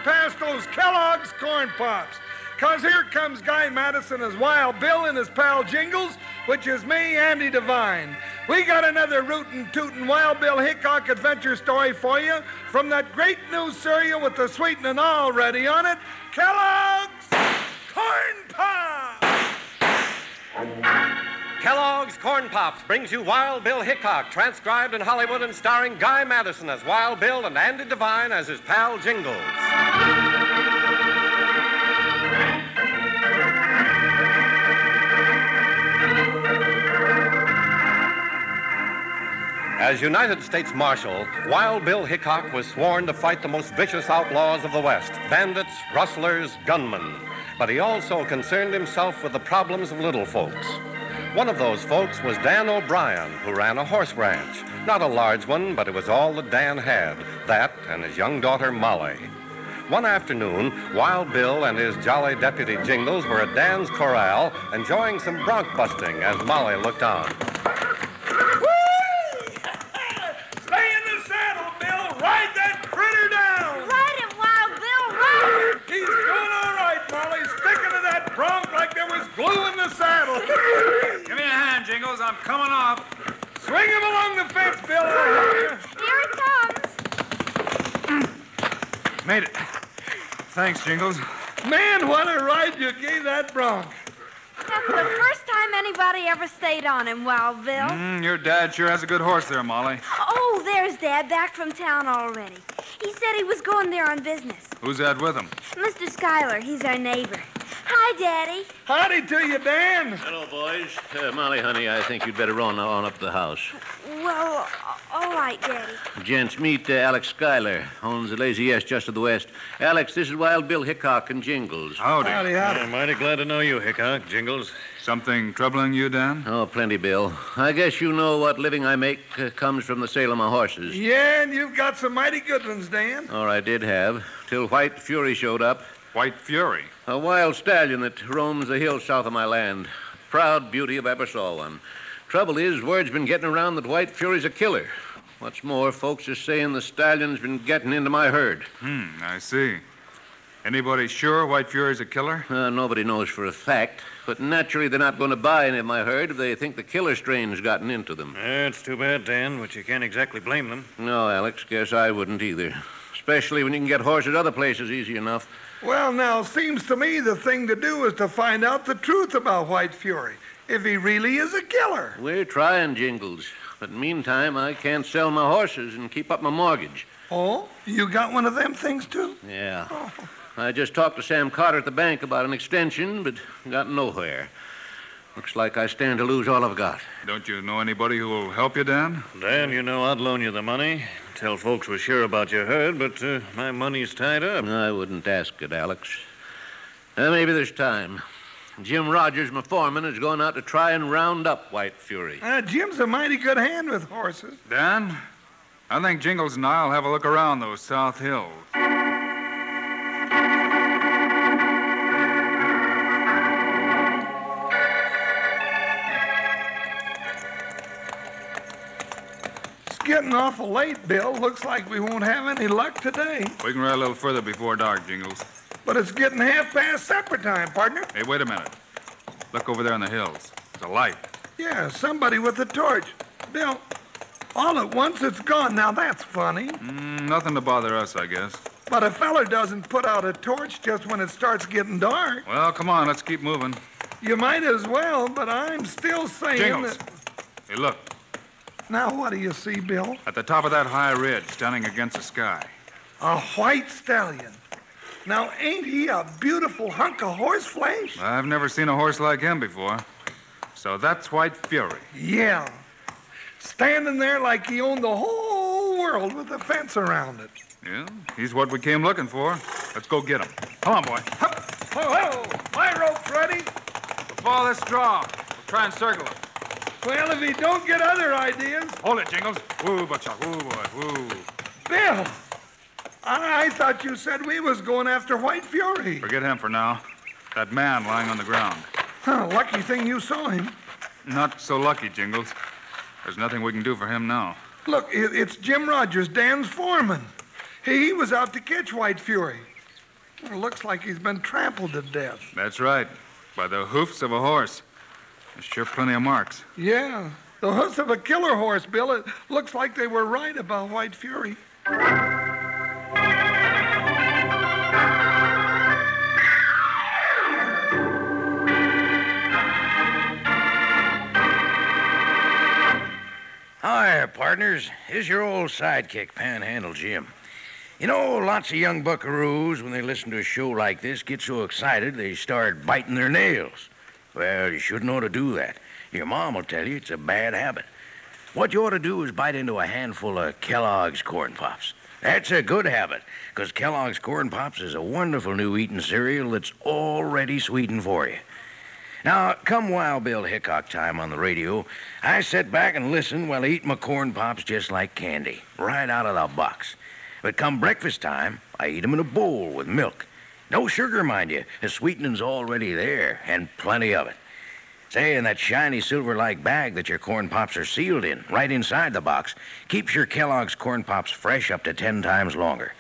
past those Kellogg's Corn Pops. 'Cause here comes Guy Madison as Wild Bill and his pal Jingles, which is me, Andy Devine. We got another rootin' tootin' Wild Bill Hickok adventure story for you from that great new cereal with the sweetening already on it, Kellogg's Corn Pops! Kellogg's Corn Pops brings you Wild Bill Hickok, transcribed in Hollywood and starring Guy Madison as Wild Bill and Andy Devine as his pal Jingles. As United States Marshal, Wild Bill Hickok was sworn to fight the most vicious outlaws of the West, bandits, rustlers, gunmen. But he also concerned himself with the problems of little folks. One of those folks was Dan O'Brien, who ran a horse ranch. Not a large one, but it was all that Dan had, that and his young daughter Molly. One afternoon, Wild Bill and his jolly deputy Jingles were at Dan's corral enjoying some bronc busting as Molly looked on. Glue in the saddle. Give me a hand, Jingles. I'm coming off. Swing him along the fence, Bill. Here it comes. Made it. Thanks, Jingles. Man, what a ride you gave that bronc. That's the first time anybody ever stayed on him, Wild Bill. Your dad sure has a good horse there, Molly. Oh, there's Dad, back from town already. He said he was going there on business. Who's that with him? Mr. Schuyler, he's our neighbor. Hi, Daddy. Howdy to you, Dan. Hello, boys. Molly, honey, I think you'd better run on up to the house. Well, all right, Daddy. Gents, meet Alex Schuyler, owns the Lazy S just to the west. Alex, this is Wild Bill Hickok and Jingles. Howdy. Howdy. I'm mighty glad to know you, Hickok. Jingles. Something troubling you, Dan? Oh, plenty, Bill. I guess you know what living I make comes from the sale of my horses. Yeah, and you've got some mighty good ones, Dan. Or I did have, till White Fury showed up. White Fury? A wild stallion that roams the hills south of my land. Proud beauty if I ever saw one. Trouble is, word's been getting around that White Fury's a killer. What's more, folks are saying the stallion's been getting into my herd. I see. Anybody sure White Fury's a killer? Nobody knows for a fact, but naturally they're not going to buy any of my herd if they think the killer strain's gotten into them. It's too bad, Dan, but you can't exactly blame them. No, Alex, guess I wouldn't either. Especially when you can get horses other places easy enough. Well, now, seems to me the thing to do is to find out the truth about White Fury, if he really is a killer. We're trying, Jingles. But meantime, I can't sell my horses and keep up my mortgage. Oh? You got one of them things, too? Yeah. Oh. I just talked to Sam Carter at the bank about an extension, but got nowhere. Looks like I stand to lose all I've got. Don't you know anybody who will help you, Dan? Dan, you know I'd loan you the money. Tell folks we're sure about your herd, but my money's tied up. I wouldn't ask it, Alex. Maybe there's time. Jim Rogers, my foreman, is going out to try and round up White Fury. Jim's a mighty good hand with horses. Dan, I think Jingles and I'll have a look around those South Hills. Getting awful late, Bill. Looks like we won't have any luck today. We can ride a little further before dark, Jingles. But it's getting half past supper time, partner. Hey, wait a minute. Look over there in the hills. There's a light. Yeah, somebody with a torch. Bill, all at once it's gone. Now that's funny. Nothing to bother us, I guess. But a feller doesn't put out a torch just when it starts getting dark. Well, come on, let's keep moving. You might as well, but I'm still saying Jingles. that... Hey, look. Now what do you see, Bill? At the top of that high ridge, standing against the sky. A white stallion. Now, ain't he a beautiful hunk of horse flesh? I've never seen a horse like him before. So that's White Fury. Yeah. Standing there like he owned the whole world with a fence around it. Yeah, he's what we came looking for. Let's go get him. Come on, boy. Hup. Ho, my rope's ready. We'll follow this draw. We'll try and circle him. Well, if he don't get other ideas... Hold it, Jingles. Woo, Buckshot. Woo, boy. Woo. Bill, I thought you said we was going after White Fury. Forget him for now. That man lying on the ground. Lucky thing you saw him. Not so lucky, Jingles. There's nothing we can do for him now. Look, it's Jim Rogers, Dan's foreman. He was out to catch White Fury. It looks like he's been trampled to death. That's right. By the hoofs of a horse. There's sure plenty of marks. Yeah, the hoofs of a killer horse, Bill. It looks like they were right about White Fury. Hi, partners. Here's your old sidekick, Panhandle Jim. You know, lots of young buckaroos, when they listen to a show like this, get so excited they start biting their nails. Well, you shouldn't ought to do that. Your mom will tell you it's a bad habit. What you ought to do is bite into a handful of Kellogg's Corn Pops. That's a good habit, because Kellogg's Corn Pops is a wonderful new eating cereal that's already sweetened for you. Now, come Wild Bill Hickok time on the radio, I sit back and listen while I eat my Corn Pops just like candy, right out of the box. But come breakfast time, I eat 'em in a bowl with milk. No sugar, mind you. The sweetening's already there, and plenty of it. Say, in that shiny silver-like bag that your Corn Pops are sealed in, right inside the box, keeps your Kellogg's Corn Pops fresh up to 10 times longer.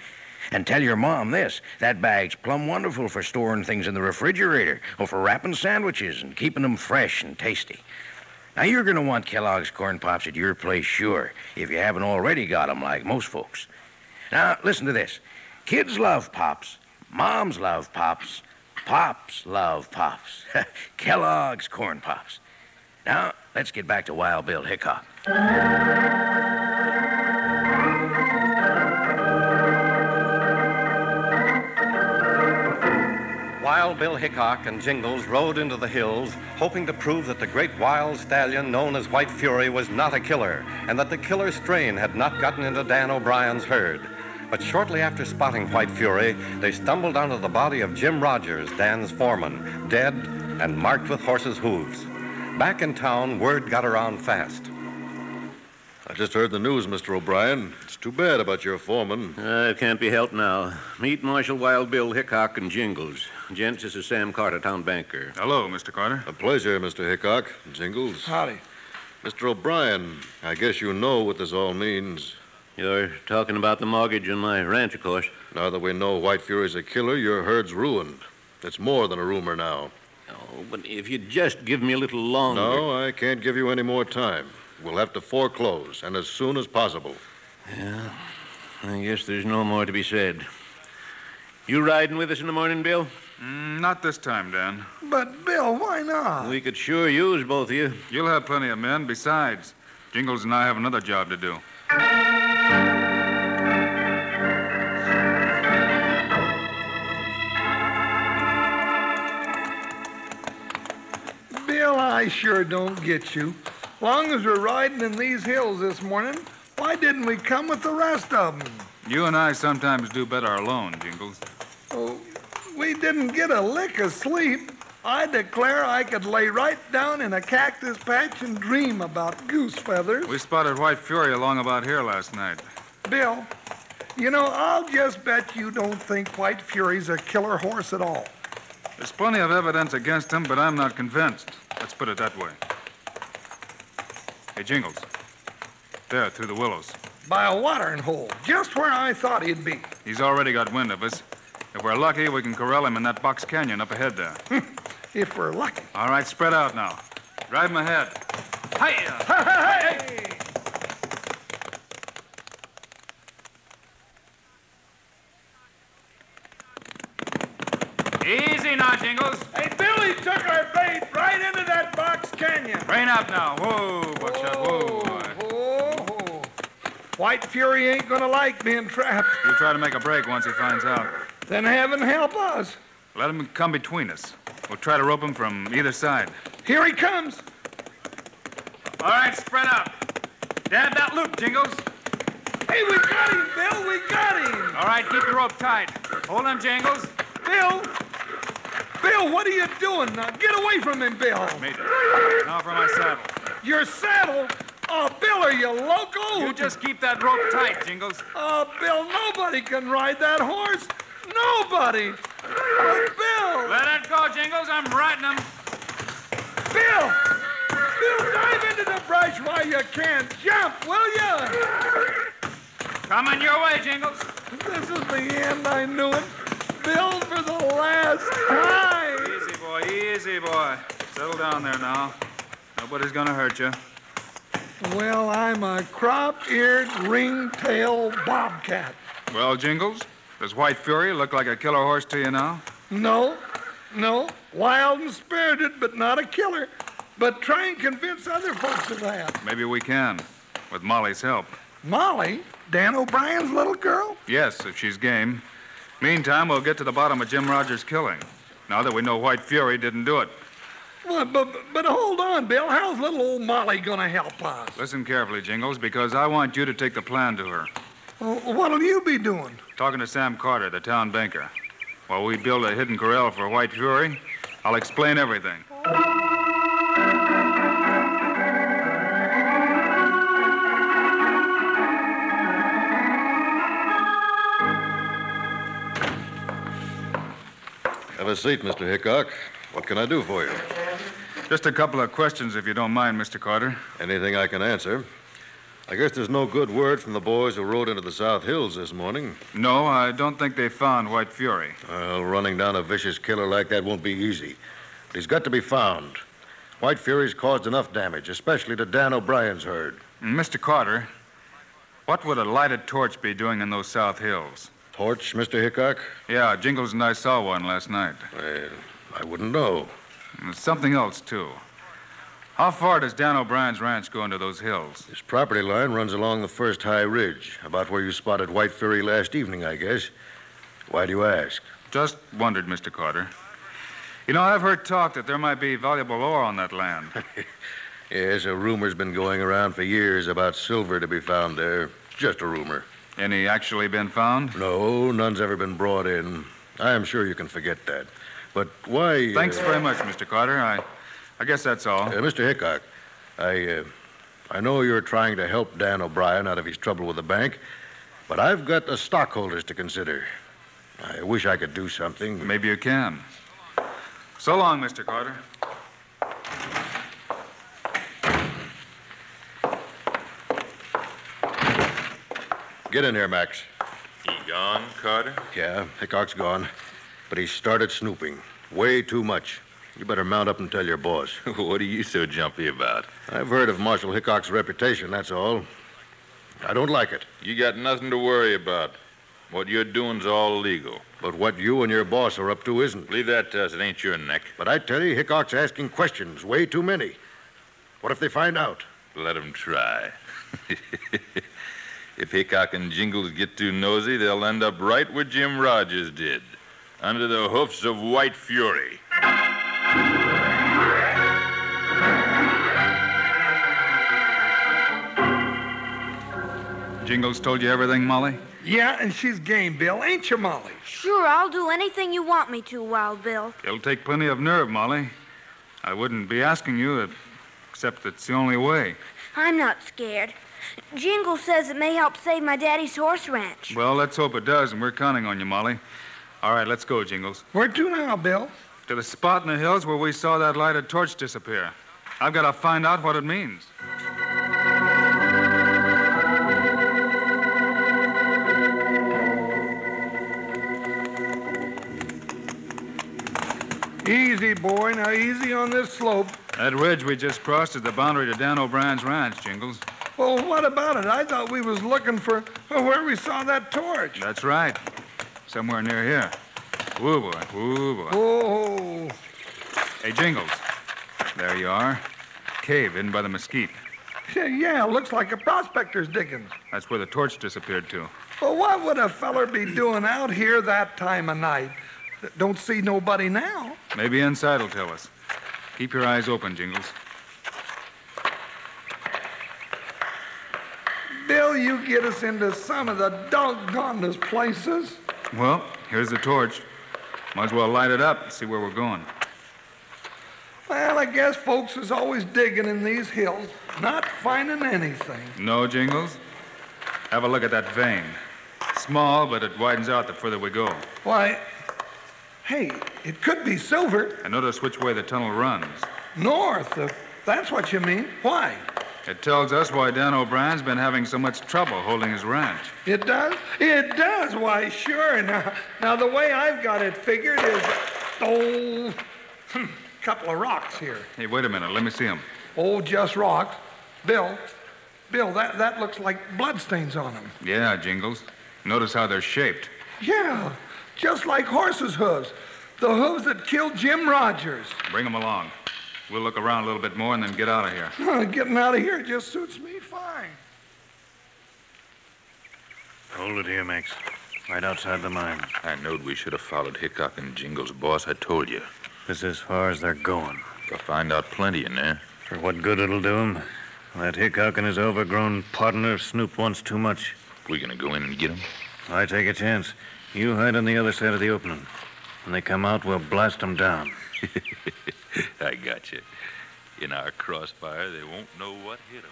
And tell your mom this, that bag's plumb wonderful for storing things in the refrigerator or for wrapping sandwiches and keeping them fresh and tasty. Now, you're going to want Kellogg's Corn Pops at your place, sure, if you haven't already got 'em like most folks. Now, listen to this. Kids love Pops. Moms love Pops. Pops love Pops. Kellogg's Corn Pops. Now, let's get back to Wild Bill Hickok. Wild Bill Hickok and Jingles rode into the hills, hoping to prove that the great wild stallion known as White Fury was not a killer, and that the killer strain had not gotten into Dan O'Brien's herd. But shortly after spotting White Fury, they stumbled onto the body of Jim Rogers, Dan's foreman, dead and marked with horses' hooves. Back in town, word got around fast. I just heard the news, Mr. O'Brien. It's too bad about your foreman. It can't be helped now. Meet Marshal Wild Bill Hickok and Jingles. Gents, this is Sam Carter, town banker. Hello, Mr. Carter. A pleasure, Mr. Hickok. Jingles. Howdy. Mr. O'Brien, I guess you know what this all means. You're talking about the mortgage on my ranch, of course. Now that we know White Fury's a killer, your herd's ruined. It's more than a rumor now. Oh, but if you'd just give me a little longer... No, I can't give you any more time. We'll have to foreclose, and as soon as possible. Yeah, I guess there's no more to be said. You riding with us in the morning, Bill? Not this time, Dan. But, Bill, why not? We could sure use both of you. You'll have plenty of men. Besides, Jingles and I have another job to do. Bill, I sure don't get you. Long as we're riding in these hills this morning, why didn't we come with the rest of them? You and I sometimes do better alone, Jingles. Oh, we didn't get a lick of sleep. I declare I could lay right down in a cactus patch and dream about goose feathers. We spotted White Fury along about here last night. Bill, you know, I'll just bet you don't think White Fury's a killer horse at all. There's plenty of evidence against him, but I'm not convinced. Let's put it that way. Hey, Jingles. There, through the willows. By a watering hole, just where I thought he'd be. He's already got wind of us. If we're lucky, we can corral him in that box canyon up ahead there. If we're lucky. All right, spread out now. Drive him ahead. Hi-ya! Hey! Easy now, Jingles. Hey, Billy took our bait right into that box canyon. Rein up now. Whoa, Buckshot, whoa. Whoa. White Fury ain't gonna like being trapped. We'll try to make a break once he finds out. Then heaven help us. Let him come between us. We'll try to rope him from either side. Here he comes. All right, spread out. Dab that loop, Jingles. Hey, we got him, Bill. We got him. All right, keep your rope tight. Hold him, Jingles. Bill, what are you doing now? Get away from him, Bill. Made it. Now for my saddle. Your saddle? Oh, Bill, are you loco? You just keep that rope tight, Jingles. Oh, Bill, nobody can ride that horse. Nobody. But Bill. Let it go, Jingles. I'm riding him. Bill, dive into the brush while you can. Jump, will you? Coming your way, Jingles. This is the end. I knew it. Bill Just hi. Easy, boy. Settle down there now. Nobody's gonna hurt you. Well, I'm a crop-eared, ring-tailed bobcat. Well, Jingles, does White Fury look like a killer horse to you now? No. Wild and spirited, but not a killer. But try and convince other folks of that. Maybe we can, with Molly's help. Molly? Dan O'Brien's little girl? Yes, if she's game. Meantime, we'll get to the bottom of Jim Rogers' killing. Now that we know White Fury didn't do it. Well, but hold on, Bill. How's little old Molly gonna help us? Listen carefully, Jingles, because I want you to take the plan to her. Well, what'll you be doing? Talking to Sam Carter, the town banker. While we build a hidden corral for White Fury, I'll explain everything. Have a seat, Mr. Hickok. What can I do for you? Just a couple of questions, if you don't mind, Mr. Carter. Anything I can answer. I guess there's no good word from the boys who rode into the South Hills this morning. No, I don't think they found White Fury. Well, running down a vicious killer like that won't be easy. But he's got to be found. White Fury's caused enough damage, especially to Dan O'Brien's herd. Mr. Carter, what would a lighted torch be doing in those South Hills? Torch, Mr. Hickok? Yeah, Jingles and I saw one last night. Well, I wouldn't know. And there's something else, too. How far does Dan O'Brien's ranch go into those hills? His property line runs along the first high ridge, about where you spotted White Fury last evening, I guess. Why do you ask? Just wondered, Mr. Carter. You know, I've heard talk that there might be valuable ore on that land. Yes, a rumor's been going around for years about silver to be found there. Just a rumor. Any actually been found? No, none's ever been brought in. I am sure you can forget that. But why... Thanks very much, Mr. Carter. I guess that's all. Mr. Hickok, I know you're trying to help Dan O'Brien out of his trouble with the bank, but I've got the stockholders to consider. I wish I could do something. Maybe you can. So long, Mr. Carter. Get in here, Max. He gone, Carter? Yeah, Hickok's gone. But he started snooping. Way too much. You better mount up and tell your boss. What are you so jumpy about? I've heard of Marshal Hickok's reputation, that's all. I don't like it. You got nothing to worry about. What you're doing's all legal. But what you and your boss are up to isn't. Leave that to us. It ain't your neck. But I tell you, Hickok's asking questions. Way too many. What if they find out? Let 'em try. If Hickok and Jingles get too nosy, they'll end up right where Jim Rogers did, under the hoofs of White Fury. Jingles told you everything, Molly? Yeah, and she's game, Bill. Ain't you, Molly? Sure, I'll do anything you want me to, Wild Bill. It'll take plenty of nerve, Molly. I wouldn't be asking you, except it's the only way. I'm not scared. Jingle says it may help save my daddy's horse ranch. Well, let's hope it does, and we're counting on you, Molly. All right, let's go, Jingles. Where to now, Bill? To the spot in the hills where we saw that lighted torch disappear. I've got to find out what it means. Easy, boy. Now, easy on this slope. That ridge we just crossed is the boundary to Dan O'Brien's ranch, Jingles. Well, what about it? I thought we was looking for where we saw that torch. That's right. Somewhere near here. Woo, boy. Woo, boy. Oh. Hey, Jingles. There you are. Cave in by the mesquite. Yeah, looks like a prospector's digging. That's where the torch disappeared to. Well, what would a feller be doing out here that time of night? Don't see nobody now. Maybe inside will tell us. Keep your eyes open, Jingles. Bill, you get us into some of the doggonedest places. Well, here's the torch. Might as well light it up and see where we're going. Well, I guess folks is always digging in these hills, not finding anything. No, Jingles? Have a look at that vein. Small, but it widens out the further we go. Why, hey, it could be silver. And notice which way the tunnel runs. North, if that's what you mean. Why? It tells us why Dan O'Brien's been having so much trouble holding his ranch. It does? It does. Why, sure. Now, the way I've got it figured is Oh, couple of rocks here. Hey, wait a minute. Let me see them. Oh, just rocks. Bill, that looks like bloodstains on them. Yeah, Jingles. Notice how they're shaped. Yeah, just like horses' hooves. The hooves that killed Jim Rogers. Bring them along. We'll look around a little bit more and then get out of here. Getting out of here just suits me fine. Hold it here, Max. Right outside the mine. I knowed we should have followed Hickok and Jingles, boss. I told you. This is as far as they're going. We'll find out plenty in there. For what good it'll do him? That Hickok and his overgrown partner snooped once too much. We gonna go in and get him? I take a chance. You hide on the other side of the opening. When they come out, we'll blast them down. I got you. In our crossfire, they won't know what hit them.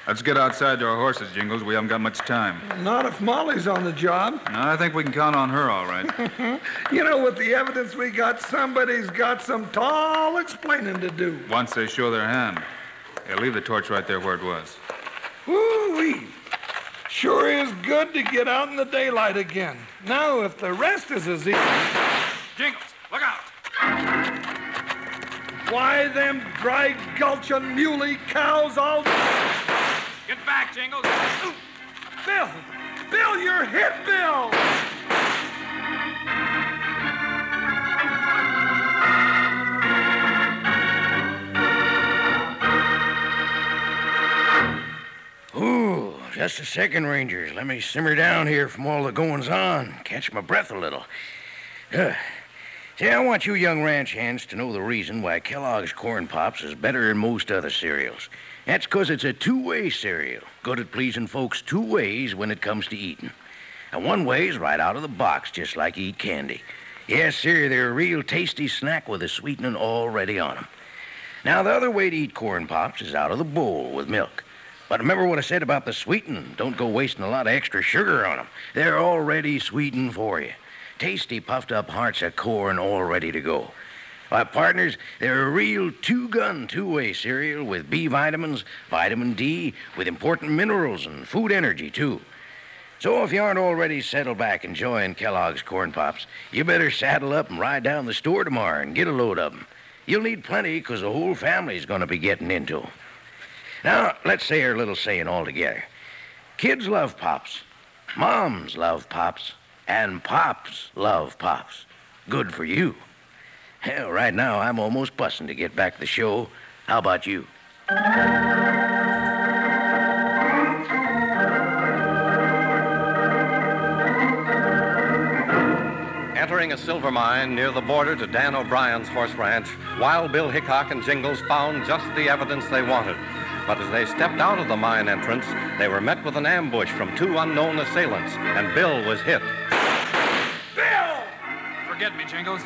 Let's get outside to our horses, Jingles. We haven't got much time. Not if Molly's on the job. No, I think we can count on her, all right. You know, with the evidence we got, somebody's got some tall explaining to do. Once they show their hand. Yeah, leave the torch right there where it was. Woo-wee. Sure is good to get out in the daylight again. Now, if the rest is as easy... Jingles, look out! Why, them dry gulching muley cows all... Get back, Jingles! Ooh. Bill, you're hit, Bill! Ooh, just a second, Rangers. Let me simmer down here from all the goings-on. Catch my breath a little. See, I want you young ranch hands to know the reason why Kellogg's Corn Pops is better than most other cereals. That's 'cause it's a two-way cereal. Good at pleasing folks two ways when it comes to eating. And one way's right out of the box, just like you eat candy. Yes, sir, they're a real tasty snack with a sweetening already on them. Now, the other way to eat Corn Pops is out of the bowl with milk. But remember what I said about the sweetening. Don't go wasting a lot of extra sugar on them. They're already sweetened for you. Tasty, puffed-up hearts of corn all ready to go. Why, partners, they're a real two-gun, two-way cereal with B vitamins, vitamin D, with important minerals and food energy, too. So if you aren't already settled back enjoying Kellogg's Corn Pops, you better saddle up and ride down the store tomorrow and get a load of them. You'll need plenty because the whole family's going to be getting into them. Now, let's say our little saying all together. Kids love Pops, moms love Pops, and Pops love Pops. Good for you. Hell, right now, I'm almost busting to get back to the show. How about you? Entering a silver mine near the border to Dan O'Brien's horse ranch, Wild Bill Hickok and Jingles found just the evidence they wanted. But as they stepped out of the mine entrance, they were met with an ambush from two unknown assailants, and Bill was hit. Bill! Forget me, Jingles.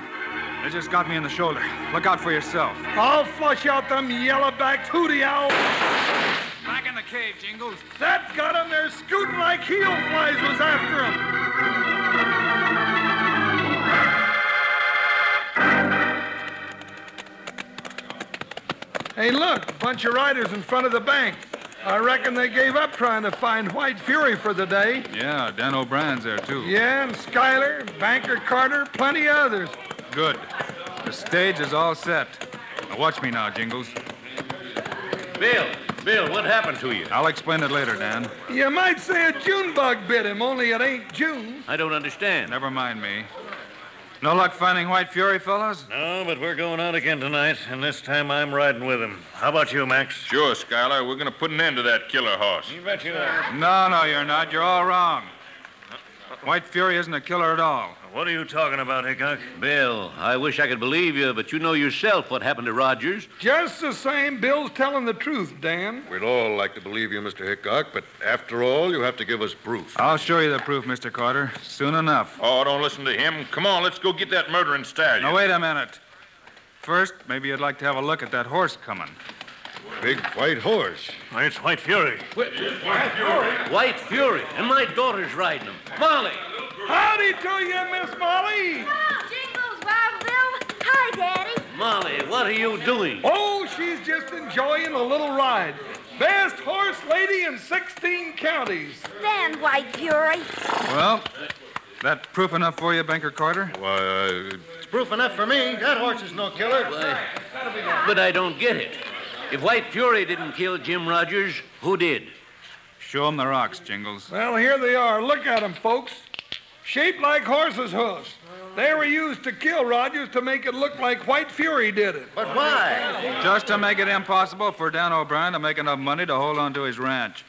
They just got me in the shoulder. Look out for yourself. I'll flush out them yellow-backed hootie owls. Back in the cave, Jingles. That got 'em. They're scooting like heel flies was after 'em. Hey, look, a bunch of riders in front of the bank. I reckon they gave up trying to find White Fury for the day. Yeah, Dan O'Brien's there, too. Yeah, and Schuyler, Banker Carter, plenty of others. Good. The stage is all set. Now watch me now, Jingles. Bill, what happened to you? I'll explain it later, Dan. You might say a June bug bit him, only it ain't June. I don't understand. Never mind me. No luck finding White Fury, fellas? No, but we're going out again tonight, and this time I'm riding with him. How about you, Max? Sure, Schuyler. We're going to put an end to that killer horse. You bet you are. No, you're not. You're all wrong. White Fury isn't a killer at all. What are you talking about, Hickok? Bill, I wish I could believe you, but you know yourself what happened to Rogers. Just the same, Bill's telling the truth, Dan. We'd all like to believe you, Mr. Hickok, but after all, you have to give us proof. I'll show you the proof, Mr. Carter, soon enough. Oh, don't listen to him. Come on, let's go get that murdering stallion. Now, wait a minute. First, maybe you'd like to have a look at that horse coming. Big white horse. It's White Fury. White Fury, and my daughter's riding him. Molly! Howdy to you, Miss Molly. Oh, Jingles, Wild Bill. Hi, Daddy. Molly, what are you doing? Oh, she's just enjoying a little ride. Best horse lady in 16 counties. Stand, White Fury. Well, That proof enough for you, Banker Carter? Why, it's proof enough for me. That horse is no killer. But I don't get it. If White Fury didn't kill Jim Rogers, who did? Show 'em the rocks, Jingles. Well, here they are. Look at them, folks. Shaped like horses' hoofs. They were used to kill Rogers to make it look like White Fury did it. But why? Just to make it impossible for Dan O'Brien to make enough money to hold on to his ranch.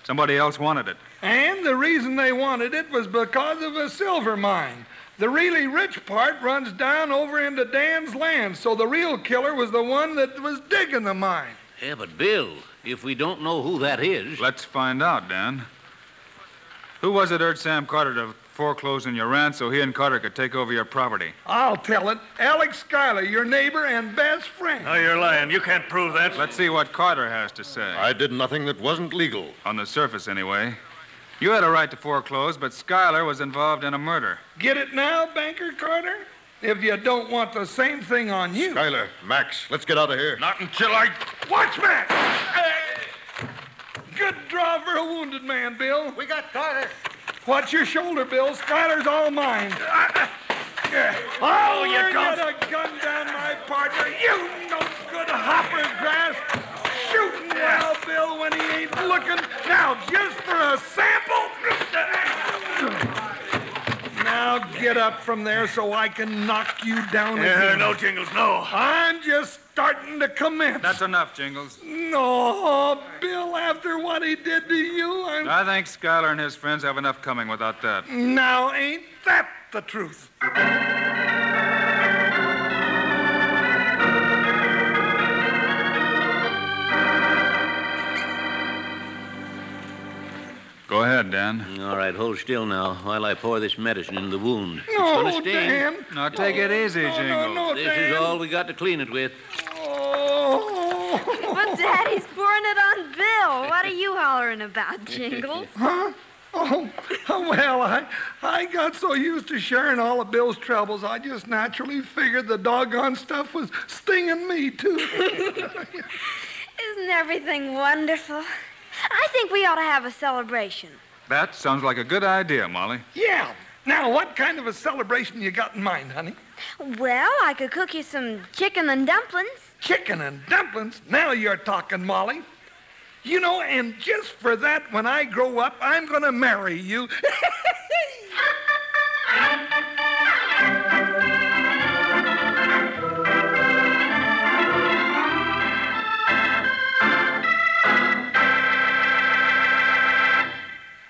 Somebody else wanted it. And the reason they wanted it was because of a silver mine. The really rich part runs down over into Dan's land, so the real killer was the one that was digging the mine. Yeah, but Bill, if we don't know who that is... Let's find out, Dan. Who was it urged Sam Carter to foreclose on your ranch so he and Carter could take over your property? I'll tell it. Alex Schuyler, your neighbor and best friend. Oh, you're lying. You can't prove that. Let's see what Carter has to say. I did nothing that wasn't legal. On the surface, anyway. You had a right to foreclose, but Schuyler was involved in a murder. Get it now, Banker Carter? If you don't want the same thing on you. Schuyler, Max, let's get out of here. Not until I... Watch, Max! Good draw for a wounded man, Bill. We got Carter. Watch your shoulder, Bill. Schuyler's all mine. Oh, you get don't... a gun down my partner. You no good hopper grass. Shooting Wild Bill when he ain't looking. Now, just for a sample. Now get up from there so I can knock you down again. No, Jingles, no. I'm just starting to commence. That's enough, Jingles. No, Bill, after what he did to you, I think Schuyler and his friends have enough coming without that. Now, ain't that the truth? Go ahead, Dan. All right, hold still now while I pour this medicine in the wound. It's No, gonna sting. Dan. Now, take it easy, Jingles. No, This Dan. is all we got to clean it with. Oh. But Daddy's pouring it on Bill. What are you hollering about, Jingles? Huh? Oh, well, I got so used to sharing all of Bill's troubles, I just naturally figured the doggone stuff was stinging me, too. Isn't everything wonderful? I think we ought to have a celebration. That sounds like a good idea, Molly. Yeah. Now, what kind of a celebration you got in mind, honey? Well, I could cook you some chicken and dumplings. Chicken and dumplings? Now you're talking, Molly. You know, and just for that, when I grow up, I'm going to marry you.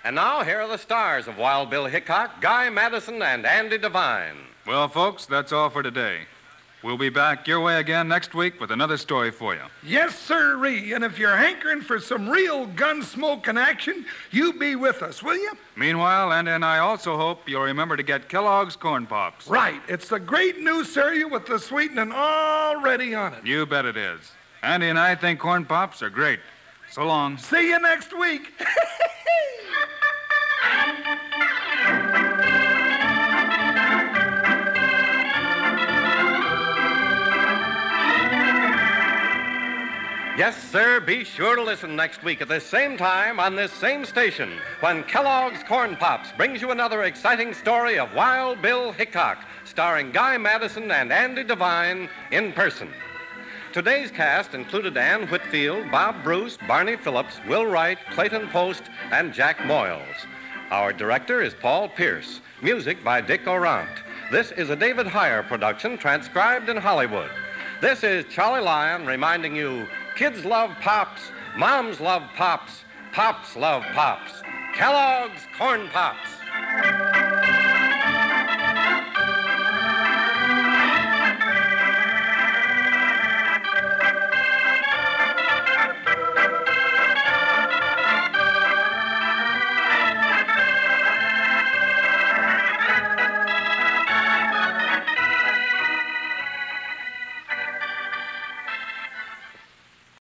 And now, here are the stars of Wild Bill Hickok, Guy Madison, and Andy Devine. Well, folks, that's all for today. We'll be back your way again next week with another story for you. Yes, sirree. And if you're hankering for some real gun-smoking action, you be with us, will you? Meanwhile, Andy and I also hope you'll remember to get Kellogg's Corn Pops. Right. It's the great new cereal with the sweetening already on it. You bet it is. Andy and I think Corn Pops are great. So long. See you next week. Yes, sir, be sure to listen next week at this same time on this same station when Kellogg's Corn Pops brings you another exciting story of Wild Bill Hickok, starring Guy Madison and Andy Devine in person. Today's cast included Ann Whitfield, Bob Bruce, Barney Phillips, Will Wright, Clayton Post, and Jack Moyles. Our director is Paul Pierce. Music by Dick Orant. This is a David Heyer production transcribed in Hollywood. This is Charlie Lyon reminding you, kids love Pops, moms love Pops, Pops love Pops. Kellogg's Corn Pops.